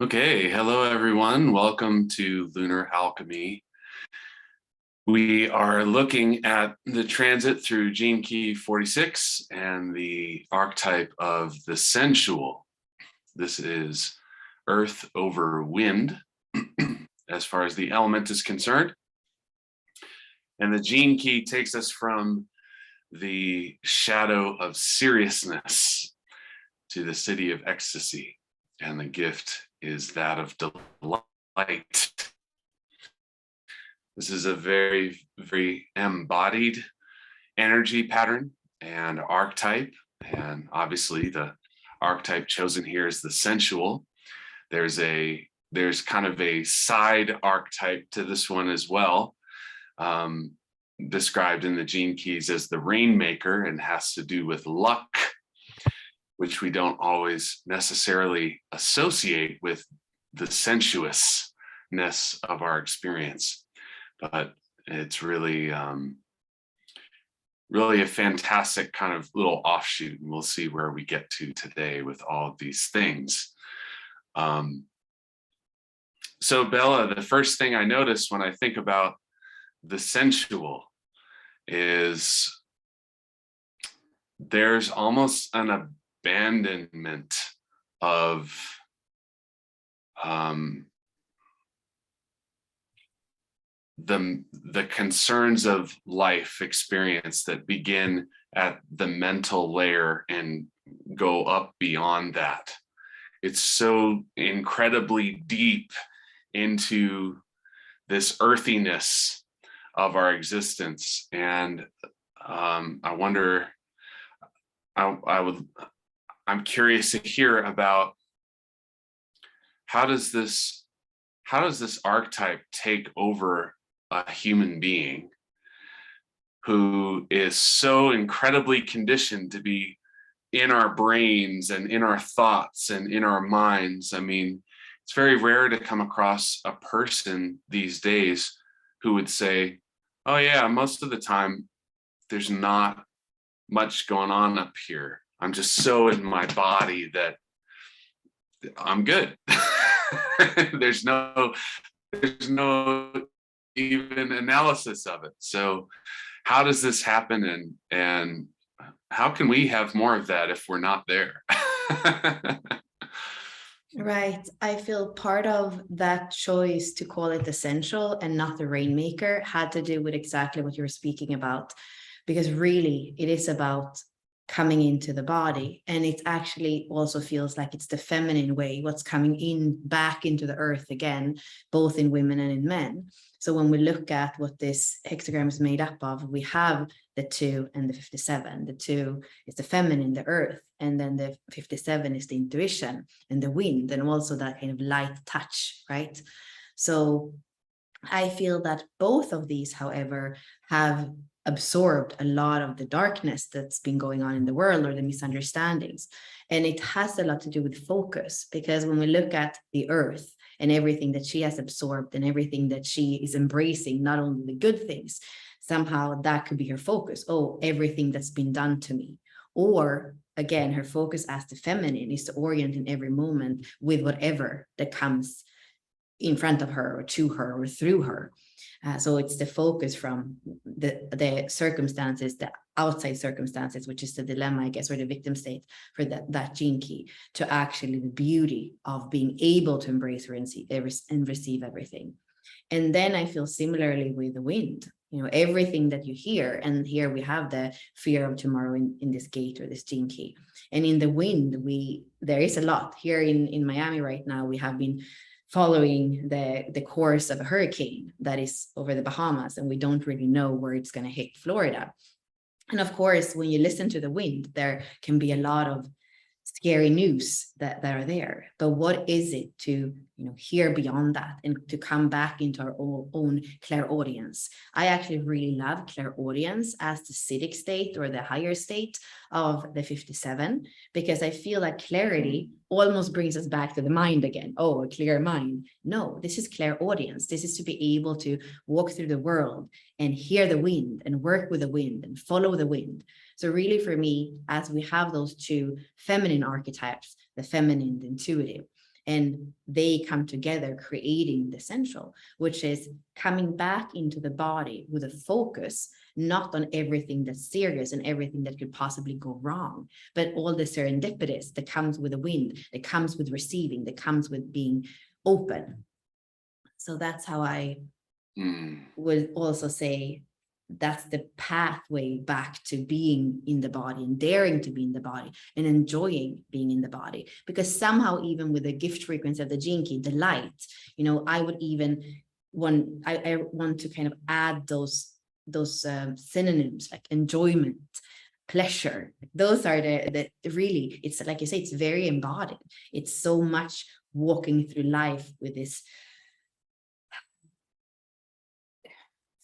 Okay, hello everyone. Welcome to Lunar Alchemy. We are looking at the transit through gene key 46 and the archetype of the sensual. This is earth over wind as far as the element is concerned. And the gene key takes us from the shadow of seriousness to the city of ecstasy. And the gift is that of delight. This is a very, very embodied energy pattern and archetype. And obviously the archetype chosen here is the sensual. There's kind of a side archetype to this one as well, described in the gene keys as the rainmaker, and has to do with luck, which we don't always necessarily associate with the sensuousness of our experience. But it's really, really a fantastic kind of little offshoot, and we'll see where we get to today with all of these things. So Bella, the first thing I notice when I think about the sensual is there's almost an abandonment of the concerns of life experience that begin at the mental layer and go up beyond that. It's so incredibly deep into this earthiness of our existence. And I wonder, I'm curious to hear about how does this archetype take over a human being who is so incredibly conditioned to be in our brains and in our thoughts and in our minds. I mean, it's very rare to come across a person these days who would say, oh yeah, most of the time there's not much going on up here. I'm just so in my body that I'm good. there's no even analysis of it. So how does this happen, and how can we have more of that if we're not there? Right. I feel part of that choice to call it essential and not the rainmaker had to do with exactly what you were speaking about, because really it is about coming into the body, and it actually also feels like it's the feminine way, what's coming in back into the earth again, both in women and in men. So when we look at what this hexagram is made up of, we have the 2 and the 57. The 2 is the feminine, the earth, and then the 57 is the intuition and the wind, and also that kind of light touch, right? So I feel that both of these, however, have absorbed a lot of the darkness that's been going on in the world, or the misunderstandings. And it has a lot to do with focus, because when we look at the earth and everything that she has absorbed and everything that she is embracing, not only the good things, somehow that could be her focus. Oh, everything that's been done to me. Or again, her focus as the feminine is to orient in every moment with whatever that comes in front of her or to her or through her. So it's the focus from the circumstances, the outside circumstances, which is the dilemma, I guess, or the victim state for that gene key, to actually the beauty of being able to embrace and receive everything. And then I feel similarly with the wind, everything that you hear. And here we have the fear of tomorrow in this gate or this gene key. And in the wind, there is a lot. Here in Miami right now, we have been following the course of a hurricane that is over the Bahamas, and we don't really know where it's going to hit Florida. And of course, when you listen to the wind, there can be a lot of scary news that are there. But what is it to hear beyond that and to come back into our own clairaudience? I actually really love clairaudience as the acidic state or the higher state of the 57, because I feel like clarity almost brings us back to the mind again. Oh, a clear mind. No, this is clairaudience. This is to be able to walk through the world and hear the wind and work with the wind and follow the wind. So really for me, as we have those two feminine archetypes, the feminine, the intuitive, and they come together, creating the sensual, which is coming back into the body with a focus, not on everything that's serious and everything that could possibly go wrong, but all the serendipitous that comes with the wind, that comes with receiving, that comes with being open. So that's how I would also say that's the pathway back to being in the body and daring to be in the body and enjoying being in the body. Because somehow, even with the gift frequency of the gene key, the light, you know, I would even I want to kind of add those synonyms like enjoyment, pleasure. Those are the really, it's like you say, it's very embodied. It's so much walking through life with this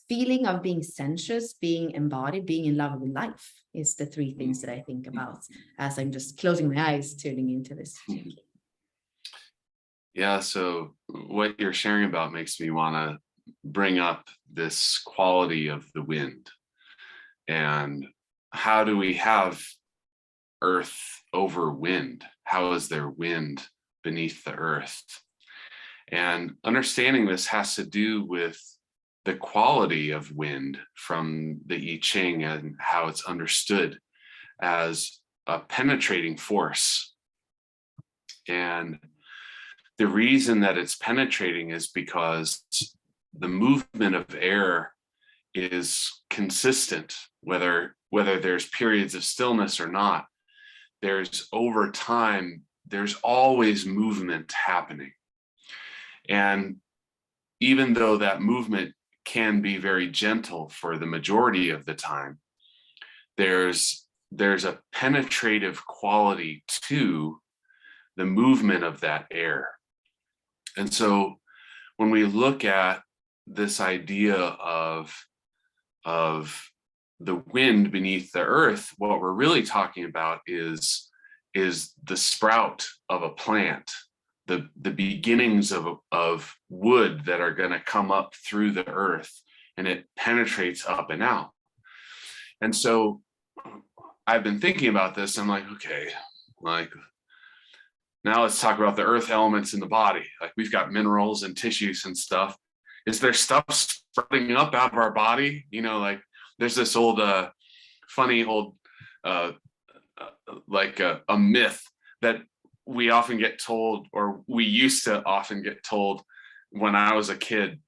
feeling of being sensuous, being embodied, being in love with life is the three things that I think about as I'm just closing my eyes, tuning into this. Yeah, so what you're sharing about makes me want to bring up this quality of the wind. And how do we have earth over wind? How is there wind beneath the earth? And understanding this has to do with the quality of wind from the I Ching and how it's understood as a penetrating force. And the reason that it's penetrating is because the movement of air is consistent, whether there's periods of stillness or not. There's over time, there's always movement happening. And even though that movement can be very gentle for the majority of the time, there's a penetrative quality to the movement of that air. And so when we look at this idea of the wind beneath the earth, what we're really talking about is the sprout of a plant, the beginnings of wood that are going to come up through the earth, and it penetrates up and out. And so I've been thinking about this. I'm like, okay, like now let's talk about the earth elements in the body. Like we've got minerals and tissues and stuff. Is there stuff sprouting up out of our body? You know, like there's this old, funny old, like a myth that we often get told, or we used to often get told when I was a kid,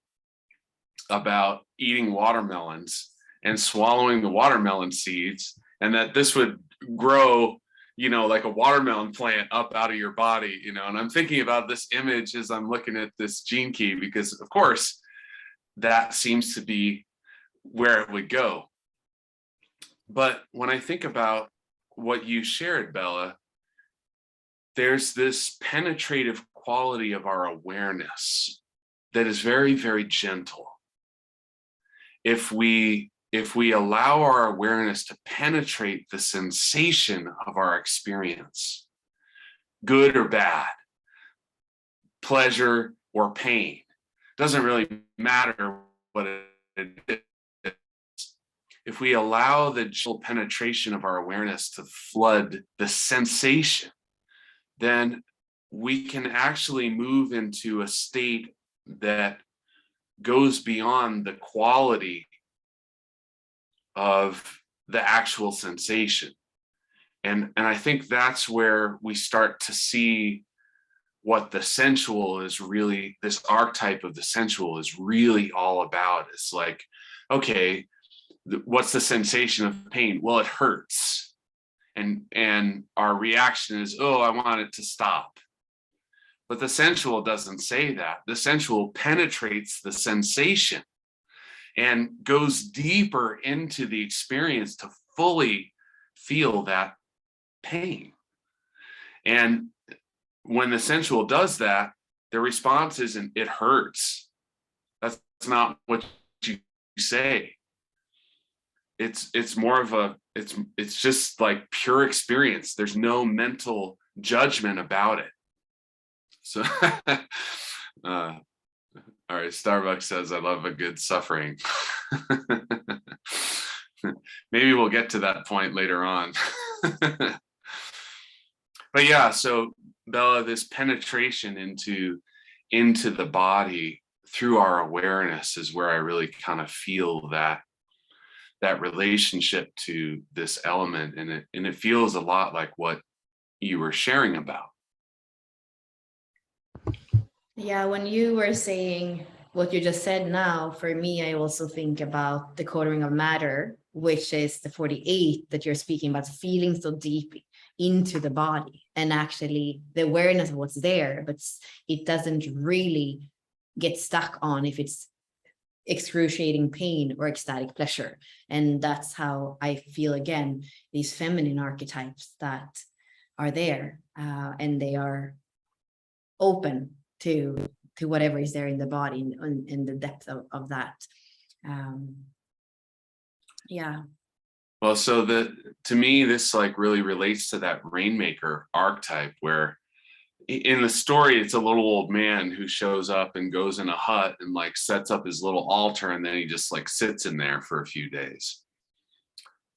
about eating watermelons and swallowing the watermelon seeds, and that this would grow, you know, like a watermelon plant up out of your body, you know. And I'm thinking about this image as I'm looking at this gene key, because of course that seems to be where it would go. But when I think about what you shared, Bella, there's this penetrative quality of our awareness that is very, very gentle. If we allow our awareness to penetrate the sensation of our experience, good or bad, pleasure or pain, doesn't really matter what it is. If we allow the gentle penetration of our awareness to flood the sensation, then we can actually move into a state that goes beyond the quality of the actual sensation. And I think that's where we start to see what the sensual is really, this archetype of the sensual is really all about. It's like, okay, what's the sensation of pain? Well, it hurts. And our reaction is, oh, I want it to stop. But the sensual doesn't say that. The sensual penetrates the sensation and goes deeper into the experience to fully feel that pain. And when the sensual does that, the response isn't, it hurts. That's not what you say. It's more of a, it's just like pure experience. There's no mental judgment about it. So, all right, Starbucks says, I love a good suffering. Maybe we'll get to that point later on. But yeah, so Bella, this penetration into the body through our awareness is where I really kind of feel that relationship to this element, and it feels a lot like what you were sharing about. Yeah, when you were saying what you just said now, for me, I also think about the coloring of matter, which is the 48 that you're speaking about, feeling so deep into the body and actually the awareness of what's there, but it doesn't really get stuck on if it's excruciating pain or ecstatic pleasure. And that's how I feel, again, these feminine archetypes that are there, and they are open to whatever is there in the body, in the depth of that. Yeah. Well, so to me, this like really relates to that rainmaker archetype, where in the story, it's a little old man who shows up and goes in a hut and like sets up his little altar, and then he just like sits in there for a few days.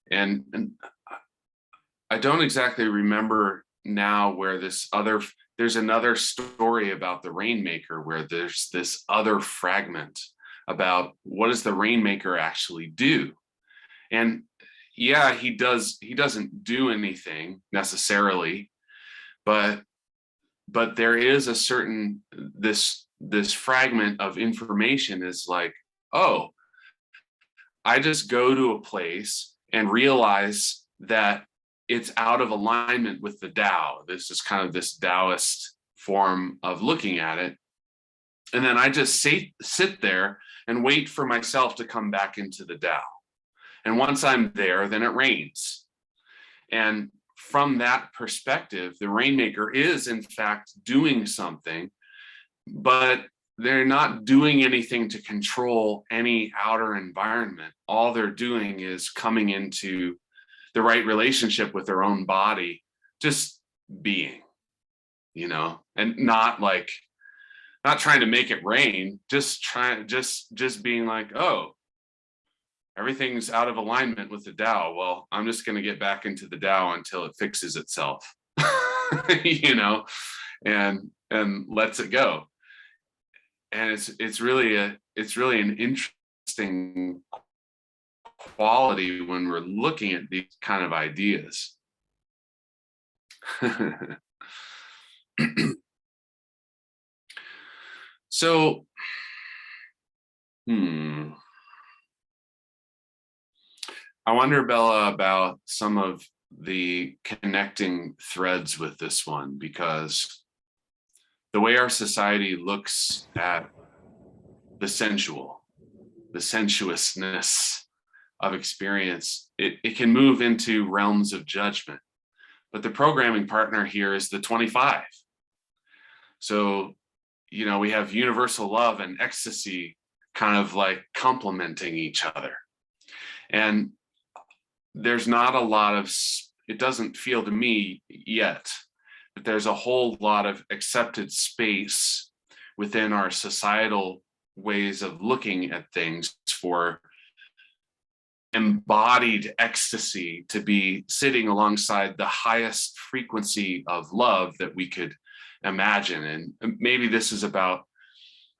And I don't exactly remember now where there's another story about the rainmaker where there's this other fragment about what does the rainmaker actually do. And yeah, he doesn't do anything necessarily, but there is a certain this fragment of information is like, oh, I just go to a place and realize that it's out of alignment with the Tao. This is kind of this Taoist form of looking at it. And then I just sit there and wait for myself to come back into the Tao. And once I'm there, then it rains. And from that perspective, the rainmaker is in fact doing something, but they're not doing anything to control any outer environment. All they're doing is coming into the right relationship with their own body, just being, and not trying to make it rain, just being like, oh, everything's out of alignment with the Tao. Well, I'm just going to get back into the Tao until it fixes itself, and lets it go. And it's really an interesting quality when we're looking at these kind of ideas. So, I wonder, Bella, about some of the connecting threads with this one, because the way our society looks at the sensual, the sensuousness of experience, it can move into realms of judgment. But the programming partner here is the 25. So, we have universal love and ecstasy kind of like complementing each other. And there's not a lot of, it doesn't feel to me yet, but there's a whole lot of accepted space within our societal ways of looking at things for embodied ecstasy to be sitting alongside the highest frequency of love that we could imagine. And maybe this is about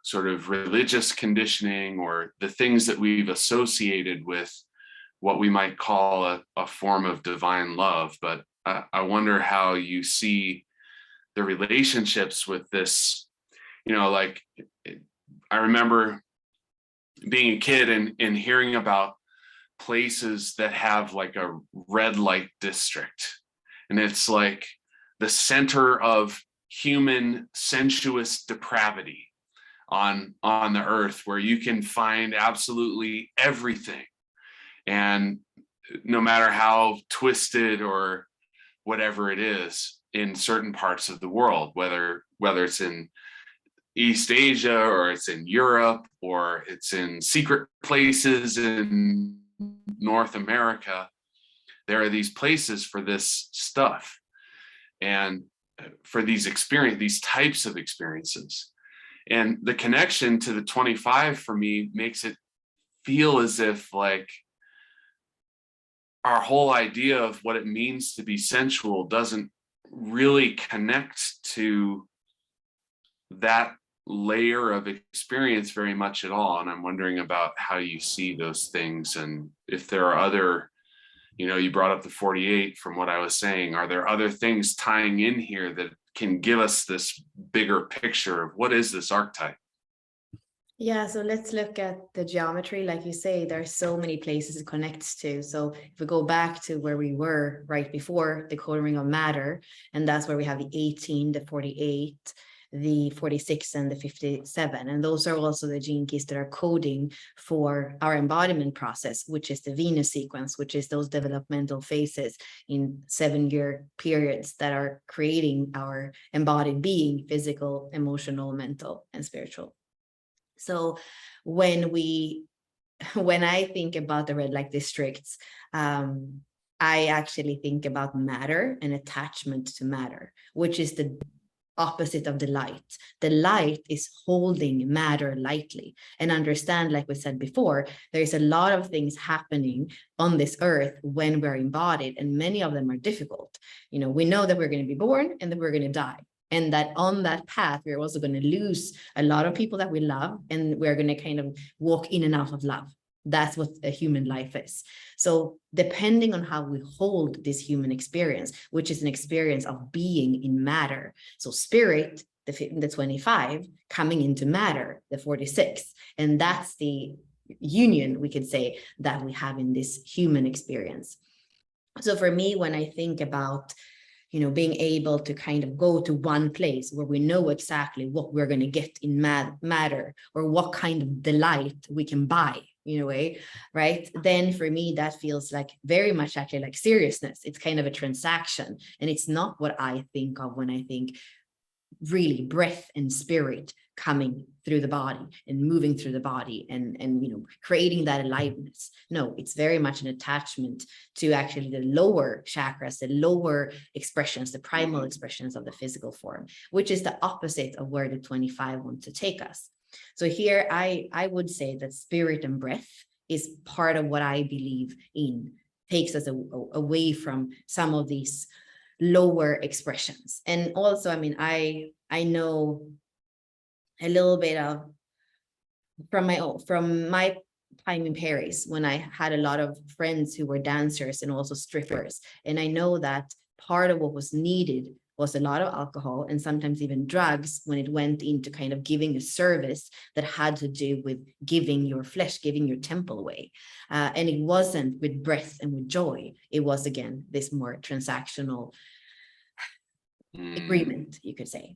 sort of religious conditioning or the things that we've associated with what we might call a form of divine love. But I wonder how you see the relationships with this. Like, I remember being a kid and hearing about places that have like a red light district, and it's like the center of human sensuous depravity on the earth, where you can find absolutely everything, and no matter how twisted or whatever it is in certain parts of the world, whether it's in East Asia or it's in Europe or it's in secret places in North America, there are these places for this stuff and for these types of experiences. And the connection to the 25 for me makes it feel as if like our whole idea of what it means to be sensual doesn't really connect to that layer of experience very much at all. And I'm wondering about how you see those things, and if there are other, you brought up the 48 from what I was saying. Are there other things tying in here that can give us this bigger picture of what is this archetype? Yeah, so let's look at the geometry. Like you say, there are so many places it connects to. So if we go back to where we were right before the coloring of matter, and that's where we have the 18, the 48, the 46, and the 57. And those are also the gene keys that are coding for our embodiment process, which is the Venus sequence, which is those developmental phases in 7-year periods that are creating our embodied being, physical, emotional, mental, and spiritual. So when I think about the red light districts, I actually think about matter and attachment to matter, which is the opposite of the light. The light is holding matter lightly, and understand, like we said before, there's a lot of things happening on this earth when we're embodied, and many of them are difficult. We know that we're going to be born and that we're going to die. And that on that path, we're also going to lose a lot of people that we love, and we're going to kind of walk in and out of love. That's what a human life is. So depending on how we hold this human experience, which is an experience of being in matter. So spirit, the 25, coming into matter, the 46. And that's the union, we could say, that we have in this human experience. So for me, when I think about being able to kind of go to one place where we know exactly what we're going to get in matter, or what kind of delight we can buy in a way, right? Then for me, that feels like very much actually like seriousness. It's kind of a transaction, and it's not what I think of when I think really breath and spirit coming through the body and moving through the body and creating that aliveness. No, it's very much an attachment to actually the lower chakras, the lower expressions, the primal expressions of the physical form, which is the opposite of where the 25 want to take us. So here I would say that spirit and breath is part of what I believe in, takes us away from some of these lower expressions. And also, I know a little bit of from my time in Paris, when I had a lot of friends who were dancers and also strippers. And I know that part of what was needed was a lot of alcohol and sometimes even drugs when it went into kind of giving a service that had to do with giving your flesh, giving your temple away. And it wasn't with breath and with joy. It was, again, this more transactional agreement, you could say.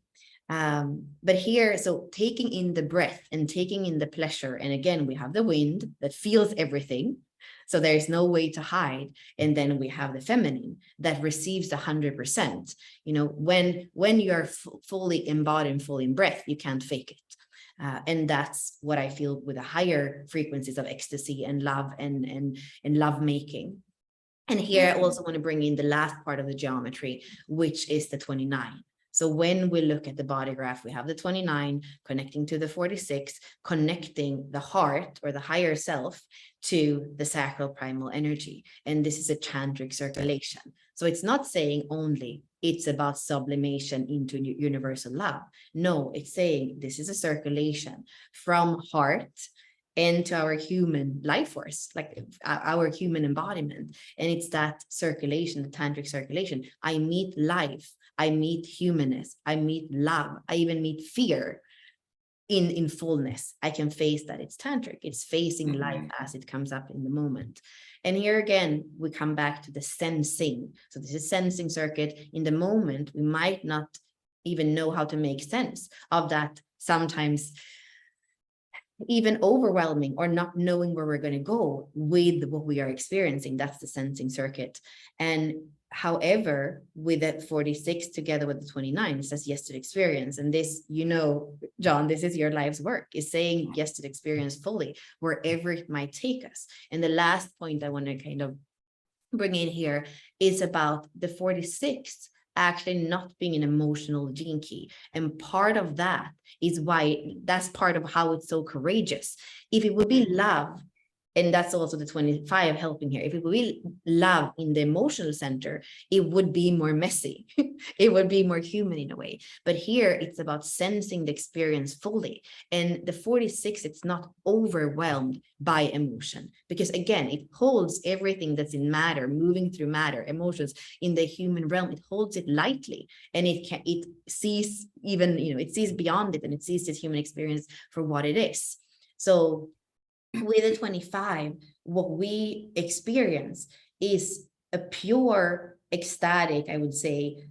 But here, so taking in the breath and taking in the pleasure. And again, we have the wind that feels everything. So there's no way to hide. And then we have the feminine that receives 100%. When you are fully embodied and fully in breath, you can't fake it. And that's what I feel with the higher frequencies of ecstasy and love and love making. And here I also want to bring in the last part of the geometry, which is the 29. So when we look at the body graph, we have the 29 connecting to the 46, connecting the heart or the higher self to the sacral primal energy. And this is a tantric circulation. So it's not saying only it's about sublimation into universal love. No, it's saying this is a circulation from heart into our human life force, like our human embodiment. And it's that circulation, the tantric circulation. I meet life, I meet humanness, I meet love, I even meet fear in fullness. I can face that. It's tantric. It's facing life as it comes up in the moment. And here again, we come back to the sensing. So this is sensing circuit. In the moment, we might not even know how to make sense of that, sometimes even overwhelming or not knowing where we're going to go with what we are experiencing. That's the sensing circuit. And however, with that 46 together with the 29, it says yes to the experience. And this, John, this is your life's work, is saying yes to the experience fully, wherever it might take us. And the last point I want to kind of bring in here is about the 46 actually not being an emotional gene key. And part of that is why that's part of how it's so courageous. If it would be love And that's also the 25 helping here. If we will love in the emotional center, it would be more messy. It would be more human in a way. But here it's about sensing the experience fully. And the 46, it's not overwhelmed by emotion, because again, it holds everything that's in matter, moving through matter, emotions in the human realm. It holds it lightly, and it sees even, it sees beyond it, and it sees this human experience for what it is. So with the 25, what we experience is a pure ecstatic, I would say,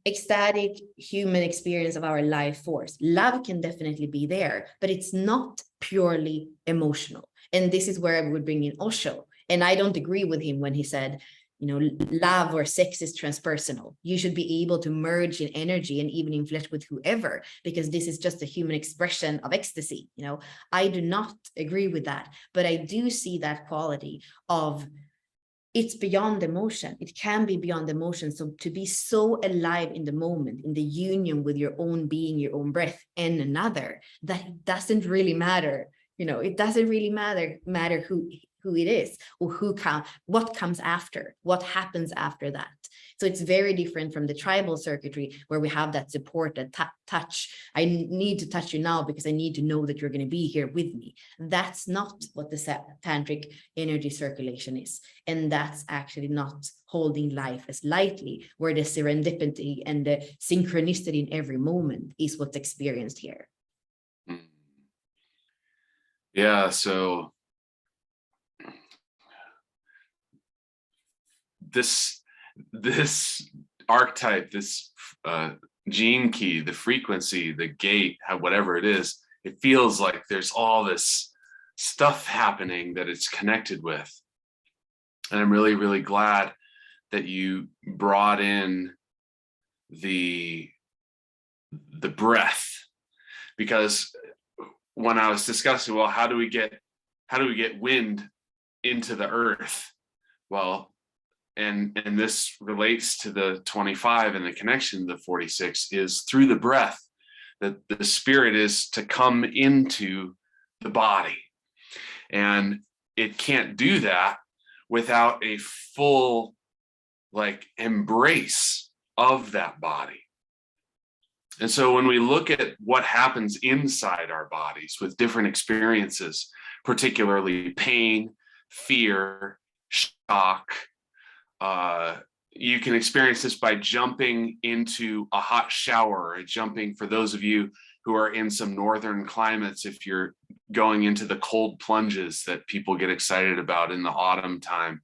ecstatic human experience of our life force. Love can definitely be there, but it's not purely emotional. And this is where I would bring in Osho. And I don't agree with him when he said, love or sex is transpersonal. You should be able to merge in energy and even in flesh with whoever, because this is just a human expression of ecstasy. I do not agree with that, but I do see that quality of it's beyond emotion. It can be beyond emotion. So to be so alive in the moment, in the union with your own being, your own breath, and another, that it doesn't really matter. It doesn't really matter who it is, or what comes after, what happens after that. So it's very different from the tribal circuitry, where we have that support, that touch. I need to touch you now because I need to know that you're going to be here with me. That's not what the tantric energy circulation is. And that's actually not holding life as lightly, where the serendipity and the synchronicity in every moment is what's experienced here. Yeah, so this archetype, this gene key, the frequency, the gate, whatever it is, it feels like there's all this stuff happening that it's connected with. And I'm really, really glad that you brought in the breath, because when I was discussing, well, how do we get wind into the earth? Well, and this relates to the 25 and the connection to the 46 is through the breath, that the spirit is to come into the body. And it can't do that without a full embrace of that body. And so when we look at what happens inside our bodies with different experiences, particularly pain, fear, shock, you can experience this by jumping into a hot shower, or jumping, for those of you who are in some northern climates, if you're going into the cold plunges that people get excited about in the autumn time,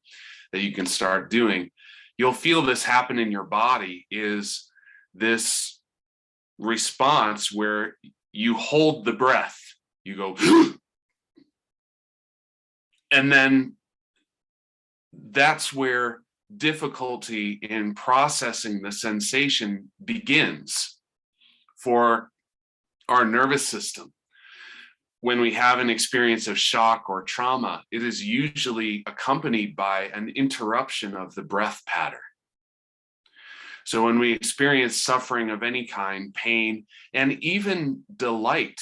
that you can start doing. You'll feel this happen in your body, is this response where you hold the breath, you go, and then that's where difficulty in processing the sensation begins for our nervous system. When we have an experience of shock or trauma, it is usually accompanied by an interruption of the breath pattern. So when we experience suffering of any kind, pain, and even delight,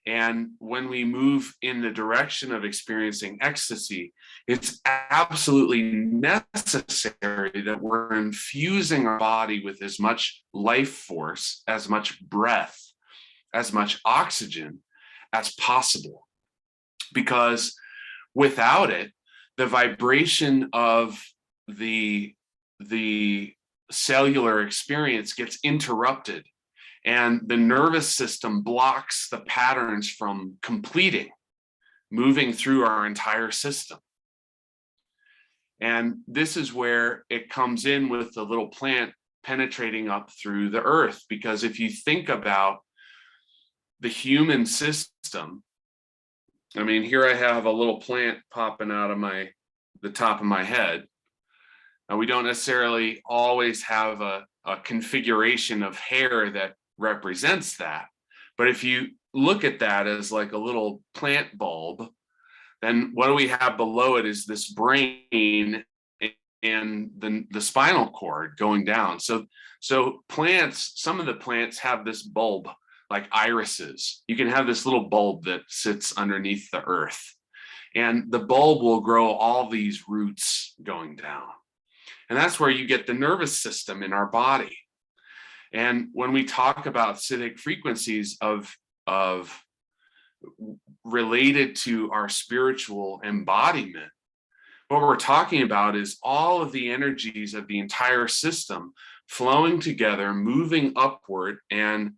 and when we move in the direction of experiencing ecstasy, it's absolutely necessary that we're infusing our body with as much life force, as much breath, as much oxygen as possible. Because without it, the vibration of the cellular experience gets interrupted, and the nervous system blocks the patterns from completing, moving through our entire system. And this is where it comes in with the little plant penetrating up through the earth. Because if you think about the human system, I mean, here I have a little plant popping out of the top of my head. And we don't necessarily always have a configuration of hair that represents that. But if you look at that as like a little plant bulb, then what do we have below it is this brain and the spinal cord going down. So plants, some of the plants have this bulb, like irises. You can have this little bulb that sits underneath the earth. And the bulb will grow all these roots going down. And that's where you get the nervous system in our body. And when we talk about acidic frequencies of related to our spiritual embodiment, what we're talking about is all of the energies of the entire system flowing together, moving upward, and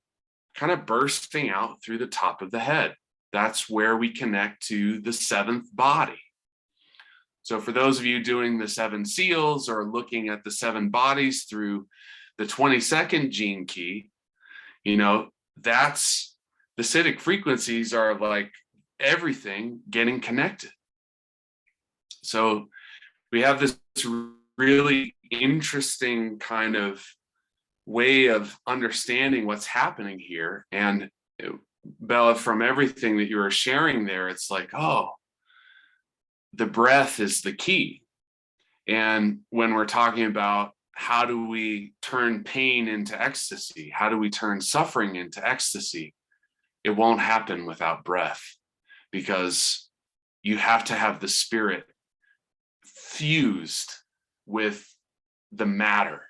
kind of bursting out through the top of the head. That's where we connect to the seventh body. So for those of you doing the 7 seals or looking at the 7 bodies through the 22nd gene key, you know, that's the acidic frequencies are like everything getting connected. So we have this really interesting kind of way of understanding what's happening here. And Bella, from everything that you were sharing there, it's like, oh, the breath is the key. And when we're talking about how do we turn pain into ecstasy, how do we turn suffering into ecstasy, it won't happen without breath, because you have to have the spirit fused with the matter.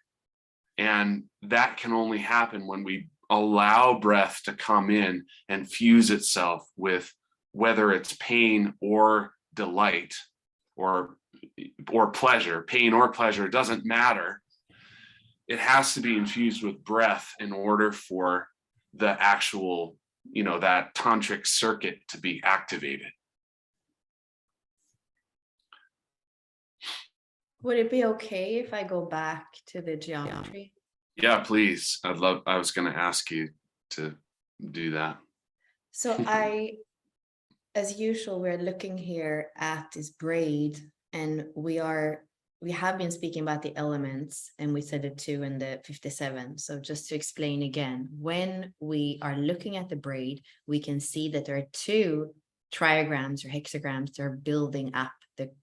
And that can only happen when we allow breath to come in and fuse itself with whether it's pain or delight or pleasure. Pain or pleasure, doesn't matter. It has to be infused with breath in order for the actual, you know, that tantric circuit to be activated. Would it be okay if I go back to the geometry? Yeah, please. I was going to ask you to do that. So as usual, we're looking here at this braid, and we have been speaking about the elements, and we said it too in the 57. So just to explain again, when we are looking at the braid, we can see that there are 2 trigrams or hexagrams that are building up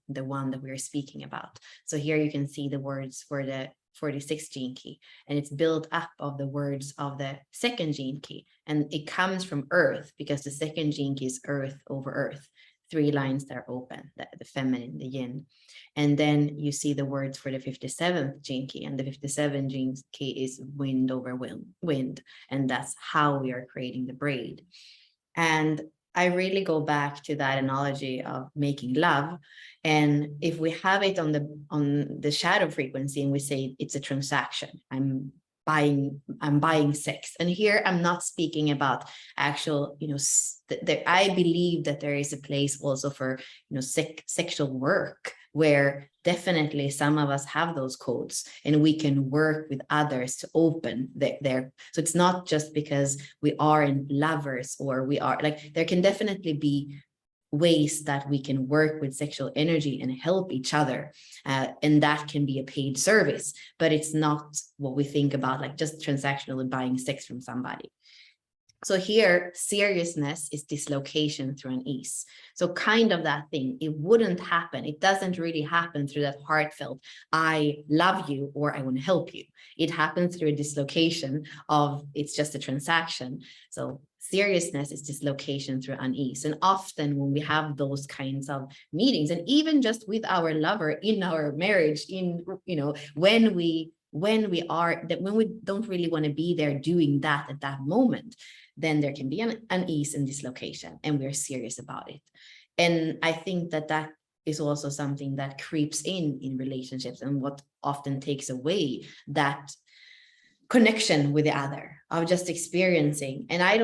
the one that we're speaking about. So here you can see the words for the 46 gene key, and it's built up of the words of the 2nd gene key, and it comes from earth, because the 2nd gene key is earth over earth, 3 lines that are open, the feminine, the yin. And then you see the words for the 57th gene key, and the 57 gene key is wind over wind, and that's how we are creating the braid. And I really go back to that analogy of making love. And if we have it on the shadow frequency, and we say it's a transaction, I'm buying sex. And here I'm not speaking about actual, you know, I believe that there is a place also for, you know, sexual work, where definitely some of us have those codes, and we can work with others to open their. So it's not just because we are in lovers, or we are like, there can definitely be ways that we can work with sexual energy and help each other, and that can be a paid service, but it's not what we think about, like just transactional and buying sex from somebody. So here, seriousness is dislocation through unease. So kind of that thing, it wouldn't happen. It doesn't really happen through that heartfelt, I love you, or I want to help you. It happens through a dislocation of, it's just a transaction. So seriousness is dislocation through unease. And often when we have those kinds of meetings, and even just with our lover in our marriage, in, you know, when we don't really want to be there doing that at that moment, then there can be an unease and dislocation, and we're serious about it. And I think that is also something that creeps in relationships, and what often takes away that connection with the other, of just experiencing. And I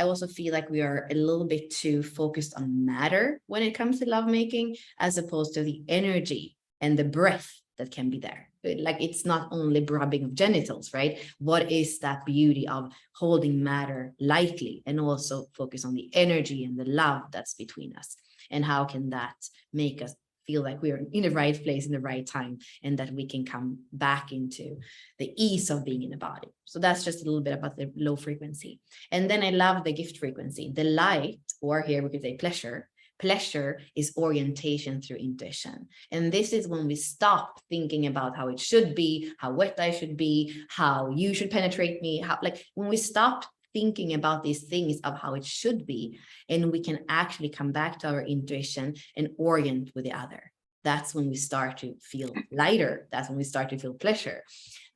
also feel like we are a little bit too focused on matter when it comes to lovemaking, as opposed to the energy and the breath that can be there. Like, it's not only rubbing of genitals, right? What is that beauty of holding matter lightly, and also focus on the energy and the love that's between us? And how can that make us feel like we are in the right place in the right time, and that we can come back into the ease of being in a body? So that's just a little bit about the low frequency. And then I love the gift frequency, the light, or here we could say pleasure. Pleasure is orientation through intuition. And this is when we stop thinking about how it should be, how wet I should be, how you should penetrate me, how, like, when we stop thinking about these things of how it should be, and we can actually come back to our intuition and orient with the other. That's when we start to feel lighter. That's when we start to feel pleasure.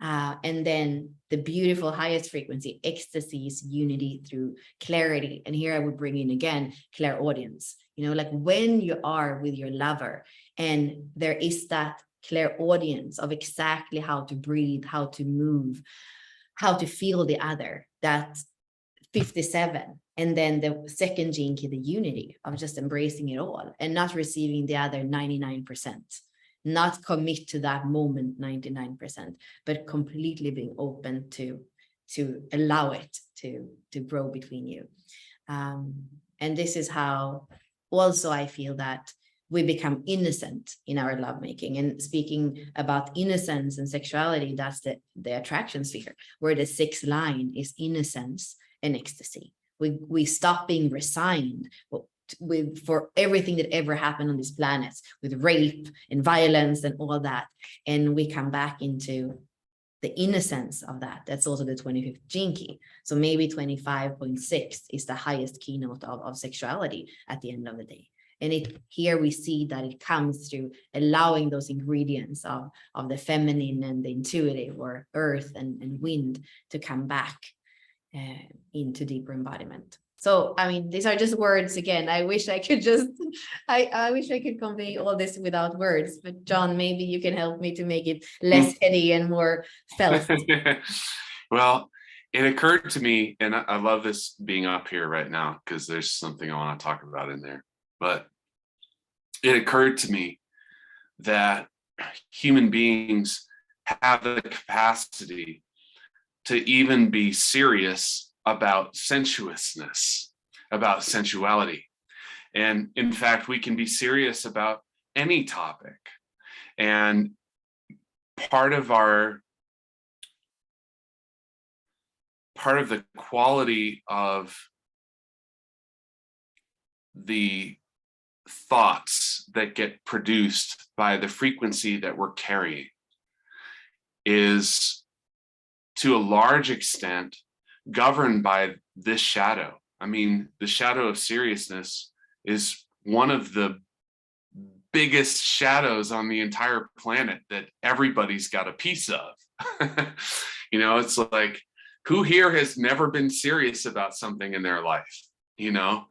And then the beautiful highest frequency, ecstasy, is unity through clarity. And here I would bring in again clairaudience. You know, like when you are with your lover and there is that clairaudience of exactly how to breathe, how to move, how to feel the other, that 57. And then the second gene key, the unity of just embracing it all and not receiving the other 99%, not commit to that moment 99%, but completely being open to allow it to grow between you. And this is how also I feel that we become innocent in our lovemaking. And speaking about innocence and sexuality, that's the attraction sphere, where the sixth line is innocence and ecstasy. We stop being resigned for everything that ever happened on this planet, with rape and violence and all that. And we come back into the innocence of that. That's also the 25th gene key. So maybe 25.6 is the highest keynote of sexuality at the end of the day. And here we see that it comes through allowing those ingredients of the feminine and the intuitive, or earth and wind, to come back into deeper embodiment. So, I mean, these are just words again. I wish I could just, I wish I could convey all this without words, but John, maybe you can help me to make it less heady and more felt. Well, it occurred to me, and I love this being up here right now because there's something I want to talk about in there, but it occurred to me that human beings have the capacity to even be serious about sensuousness, about sensuality. And in fact, we can be serious about any topic. And part of the quality of the thoughts that get produced by the frequency that we're carrying is, to a large extent, governed by this shadow. I mean, the shadow of seriousness is one of the biggest shadows on the entire planet that everybody's got a piece of. You know, it's like, who here has never been serious about something in their life? You know,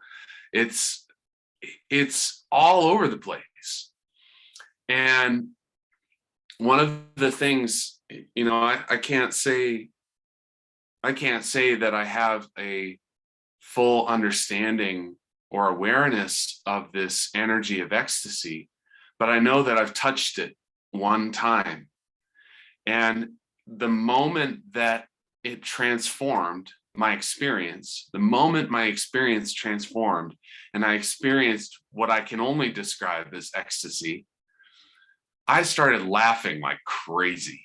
it's all over the place. And one of the things, you know, I can't say that I have a full understanding or awareness of this energy of ecstasy, but I know that I've touched it one time. And the moment that it transformed my experience, the moment my experience transformed and I experienced what I can only describe as ecstasy, I started laughing like crazy.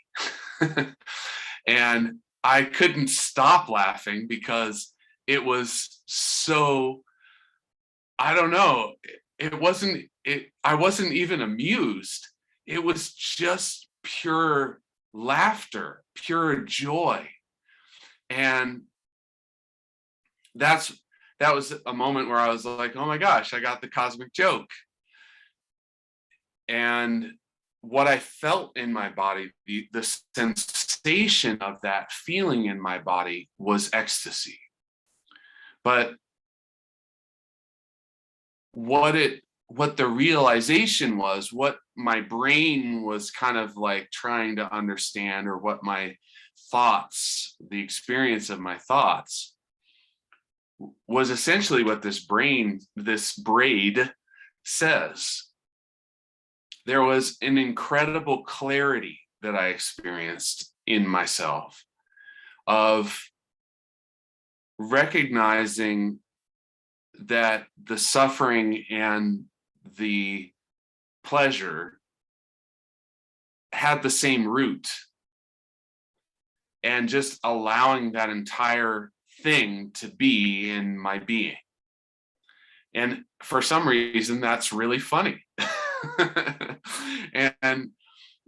And I couldn't stop laughing because it was so, I don't know, I wasn't even amused. It was just pure laughter, pure joy. And that was a moment where I was like, oh my gosh, I got the cosmic joke. And what I felt in my body, the sensation of that feeling in my body was ecstasy. But what the realization was, what my brain was kind of like trying to understand, or what my thoughts, the experience of my thoughts, was essentially what this braid says. There was an incredible clarity that I experienced in myself of recognizing that the suffering and the pleasure had the same root, and just allowing that entire thing to be in my being. And for some reason, that's really funny. And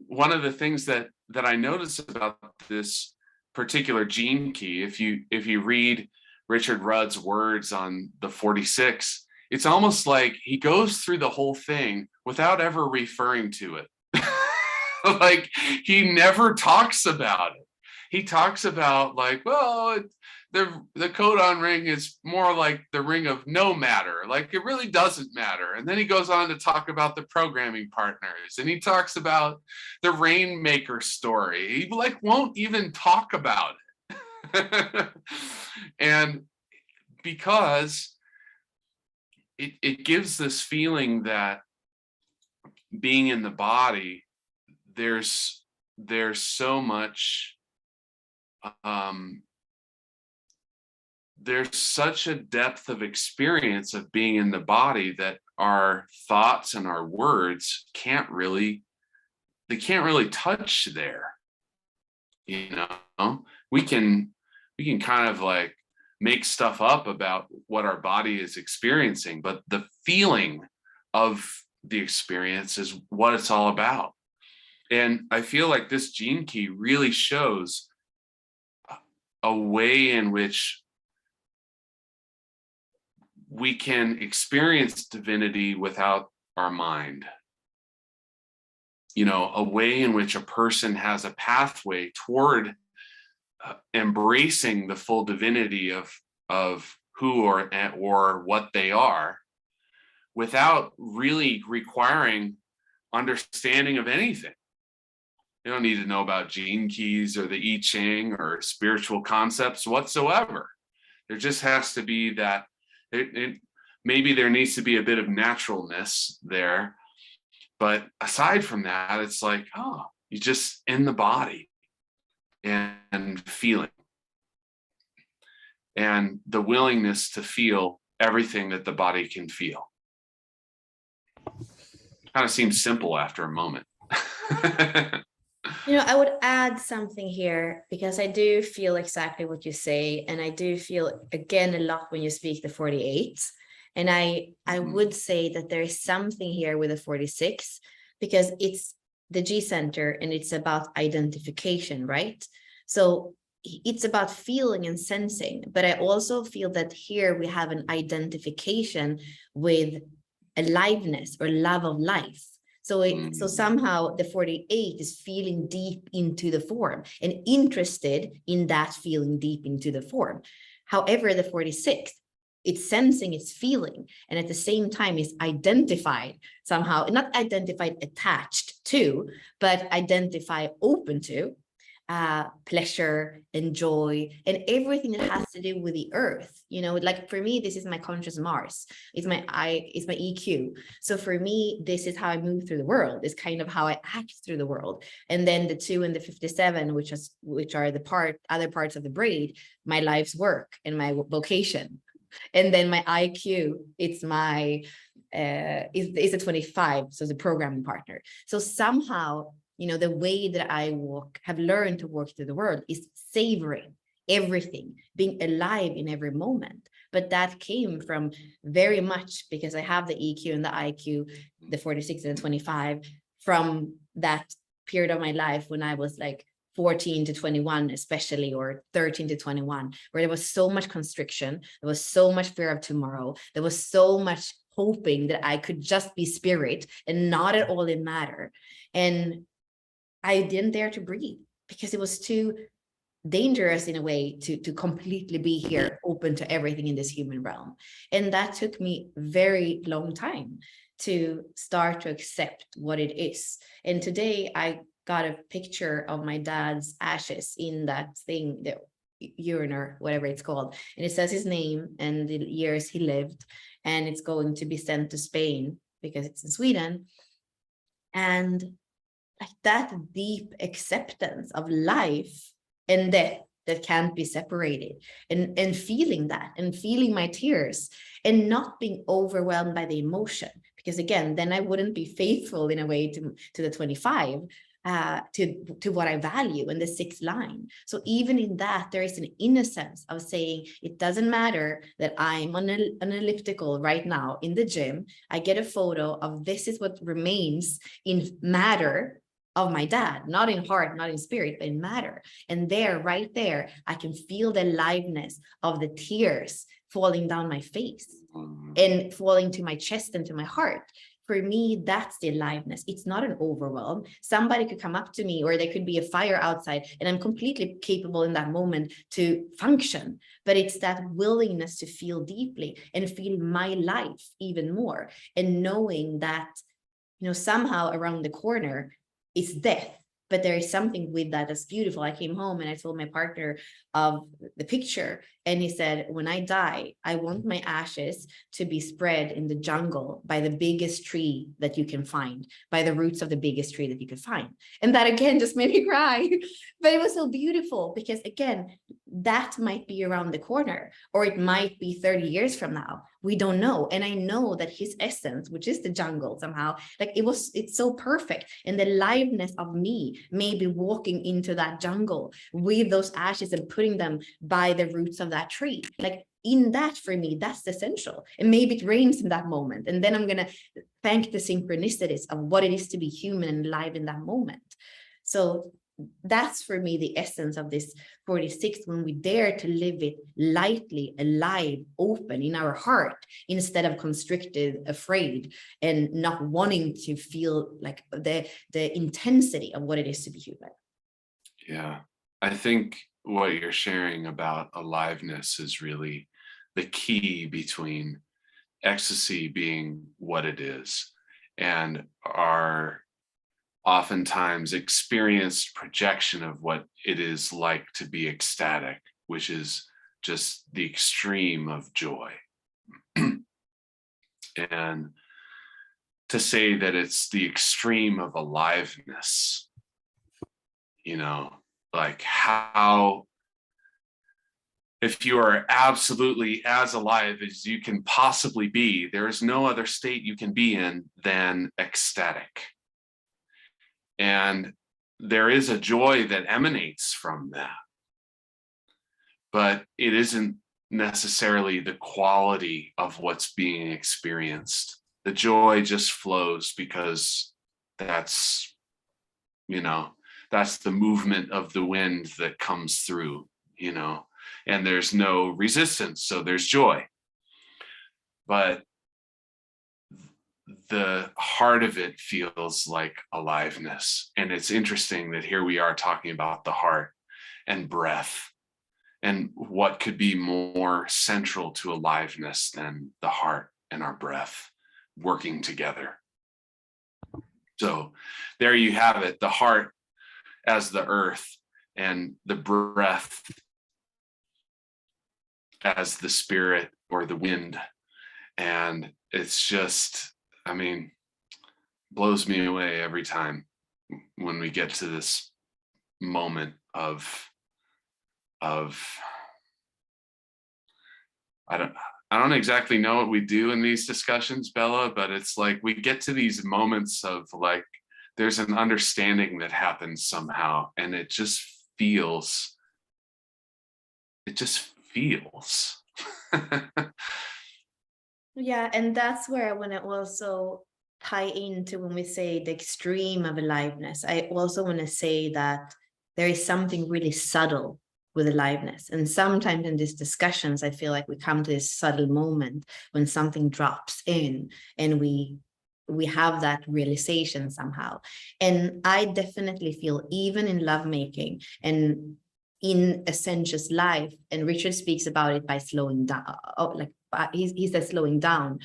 one of the things that I notice about this particular gene key, if you read Richard Rudd's words on the 46, it's almost like he goes through the whole thing without ever referring to it. Like he never talks about it. He talks about like, well, the codon ring is more like the ring of no matter. Like it really doesn't matter. And then he goes on to talk about the programming partners, and he talks about the rainmaker story. He like won't even talk about it. And because it gives this feeling that being in the body, there's so much, there's such a depth of experience of being in the body that our thoughts and our words can't really touch there. You know, we can kind of like make stuff up about what our body is experiencing, but the feeling of the experience is what it's all about. And I feel like this gene key really shows a way in which we can experience divinity without our mind. You know, a way in which a person has a pathway toward embracing the full divinity of who or what they are, without really requiring understanding of anything. You don't need to know about gene keys or the I Ching or spiritual concepts whatsoever. There just has to be that, maybe there needs to be a bit of naturalness there. But aside from that, it's like, oh, you're just in the body and feeling. And the willingness to feel everything that the body can feel. Kind of seems simple after a moment. You know, I would add something here, because I do feel exactly what you say. And I do feel, again, a lot when you speak the 48. And I would say that there is something here with the 46, because it's the G center and it's about identification, right? So it's about feeling and sensing. But I also feel that here we have an identification with aliveness or love of life. So somehow the 48 is feeling deep into the form and interested in that feeling deep into the form. However, the 46, it's sensing, it's feeling, and at the same time is identified somehow, not identified attached to, but identify open to pleasure and joy and everything that has to do with the earth. You know, like for me, this is my conscious Mars. It's my EQ. So for me, this is how I move through the world. It's kind of how I act through the world. And then the 2 and the 57, which are the other parts of the braid, my life's work and my vocation. And then my IQ, it's my it's a 25, so the programming partner. So somehow, you know, the way that I have learned to walk through the world is savoring everything, being alive in every moment. But that came from very much because I have the EQ and the IQ, the 46 and the 25, from that period of my life when I was like 14 to 21, especially, or 13 to 21, where there was so much constriction, there was so much fear of tomorrow, there was so much hoping that I could just be spirit and not at all in matter. And I didn't dare to breathe because it was too dangerous in a way to completely be here, open to everything in this human realm. And that took me very long time to start to accept what it is. And today I got a picture of my dad's ashes in that thing, the uriner, whatever it's called. And it says his name and the years he lived. And it's going to be sent to Spain because it's in Sweden. And like that deep acceptance of life and death that can't be separated, and feeling that and feeling my tears and not being overwhelmed by the emotion, because again, then I wouldn't be faithful in a way to the 25, to what I value in the 6th line. So even in that, there is an innocence of saying, it doesn't matter that I'm on an elliptical right now in the gym. I get a photo of this is what remains in matter. of my dad, not in heart, not in spirit, but in matter. And there, right there, I can feel the aliveness of the tears falling down my face and falling to my chest and to my heart. For me, that's the aliveness. It's not an overwhelm. Somebody could come up to me, or there could be a fire outside, and I'm completely capable in that moment to function. But it's that willingness to feel deeply and feel my life even more, and knowing that, somehow around the corner is death. But there is something with that that's beautiful. I came home and I told my partner of the picture, and he said, when I die, I want my ashes to be spread in the jungle by the biggest tree that you can find, by the roots of the biggest tree that you can find. And that again just made me cry. But it was so beautiful, because again, that might be around the corner, or it might be 30 years from now. We don't know. And I know that his essence, which is the jungle somehow, like it's so perfect. And the liveness of me maybe walking into that jungle with those ashes and putting them by the roots of that tree. Like in that, for me, that's essential. And maybe it rains in that moment. And then I'm going to thank the synchronicities of what it is to be human and alive in that moment. So that's for me the essence of this 46, when we dare to live it lightly, alive, open in our heart, instead of constricted, afraid, and not wanting to feel like the intensity of what it is to be human. Yeah, I think what you're sharing about aliveness is really the key between ecstasy being what it is and our oftentimes experienced projection of what it is like to be ecstatic, which is just the extreme of joy. And to say that it's the extreme of aliveness, like how, if you are absolutely as alive as you can possibly be, there is no other state you can be in than ecstatic. And there is a joy that emanates from that, but it isn't necessarily the quality of what's being experienced. The joy just flows because that's the movement of the wind that comes through, and there's no resistance, so there's joy. But the heart of it feels like aliveness. And it's interesting that here we are talking about the heart and breath, and what could be more central to aliveness than the heart and our breath working together. So there you have it, the heart as the earth and the breath as the spirit or the wind. And it's just, blows me away every time when we get to this moment of I don't exactly know what we do in these discussions, Bella, but it's like we get to these moments of like there's an understanding that happens somehow, and it just feels Yeah, and that's where I want to also tie into when we say the extreme of aliveness. I also want to say that there is something really subtle with aliveness. And sometimes in these discussions, I feel like we come to this subtle moment when something drops in and we have that realization somehow. And I definitely feel, even in lovemaking and in a sensuous life, and Richard speaks about it by slowing down, he says slowing down.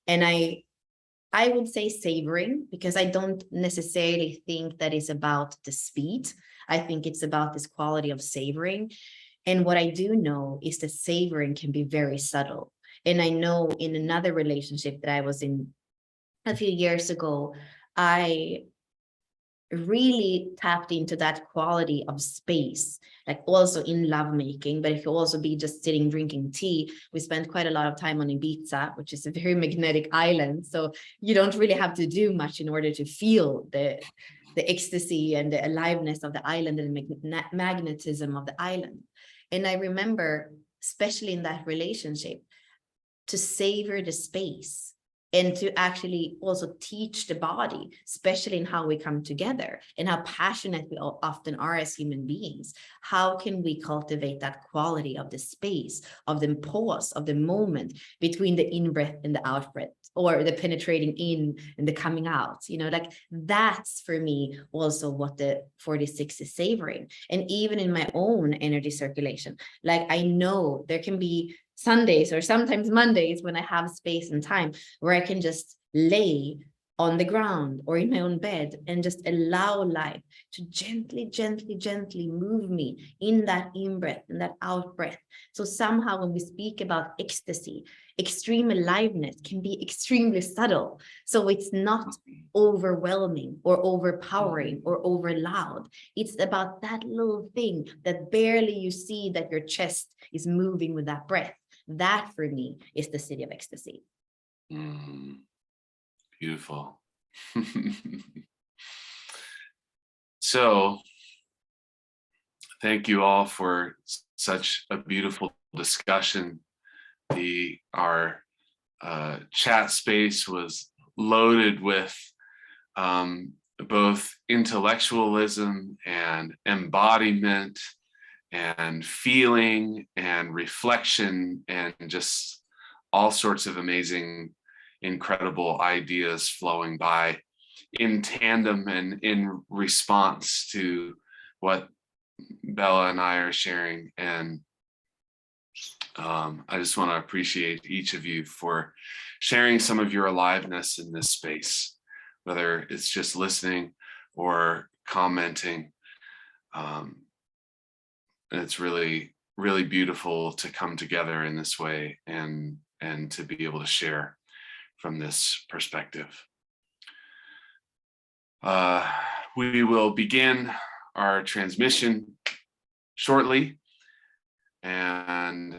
And I would say savoring, because I don't necessarily think that it's about the speed. I think it's about this quality of savoring. And what I do know is that savoring can be very subtle. And I know in another relationship that I was in a few years ago, I really tapped into that quality of space, like also in lovemaking, but it could also be just sitting drinking tea. We spent quite a lot of time on Ibiza, which is a very magnetic island, so you don't really have to do much in order to feel the ecstasy and the aliveness of the island and the magnetism of the island. And I remember, especially in that relationship, to savor the space and to actually also teach the body, especially in how we come together and how passionate we all often are as human beings. How can we cultivate that quality of the space, of the pause, of the moment between the in-breath and the out-breath, or the penetrating in and the coming out? You know, like that's for me also what the 46 is savoring. And even in my own energy circulation, like I know there can be Sundays or sometimes Mondays when I have space and time where I can just lay on the ground or in my own bed and just allow life to gently, gently, gently move me in that in-breath and that out-breath. So somehow when we speak about ecstasy, extreme aliveness can be extremely subtle. So it's not overwhelming or overpowering or over loud. It's about that little thing that barely you see that your chest is moving with that breath. That for me is the city of ecstasy. Beautiful. So thank you all for such a beautiful discussion. Our chat space was loaded with both intellectualism and embodiment and feeling and reflection and just all sorts of amazing, incredible ideas flowing by in tandem and in response to what Bella and I are sharing. And I just want to appreciate each of you for sharing some of your aliveness in this space, whether it's just listening or commenting. It's really, really beautiful to come together in this way and to be able to share from this perspective. We will begin our transmission shortly, and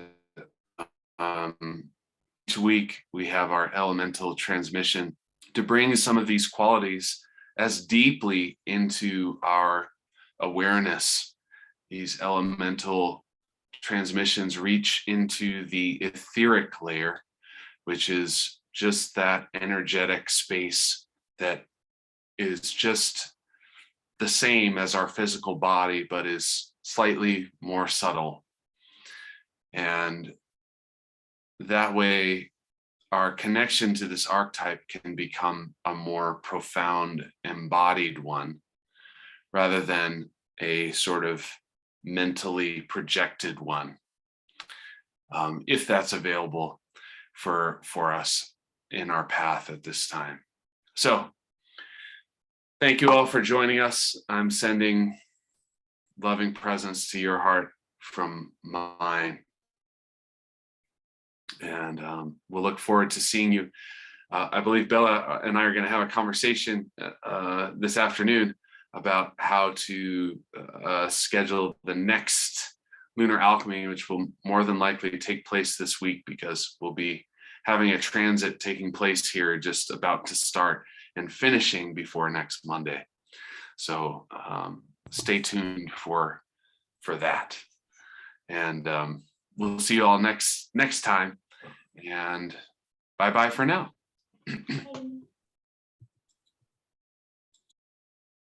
each week we have our elemental transmission to bring some of these qualities as deeply into our awareness. These elemental transmissions reach into the etheric layer, which is just that energetic space that is just the same as our physical body, but is slightly more subtle. And that way, our connection to this archetype can become a more profound, embodied one, rather than a sort of mentally projected one, if that's available for us in our path at this time. So thank you all for joining us. I'm sending loving presence to your heart from mine. And we'll look forward to seeing you. I believe Bella and I are going to have a conversation this afternoon about how to schedule the next Lunar Alchemy, which will more than likely take place this week, because we'll be having a transit taking place here just about to start and finishing before next Monday. So stay tuned for that. And we'll see you all next time. And bye-bye for now.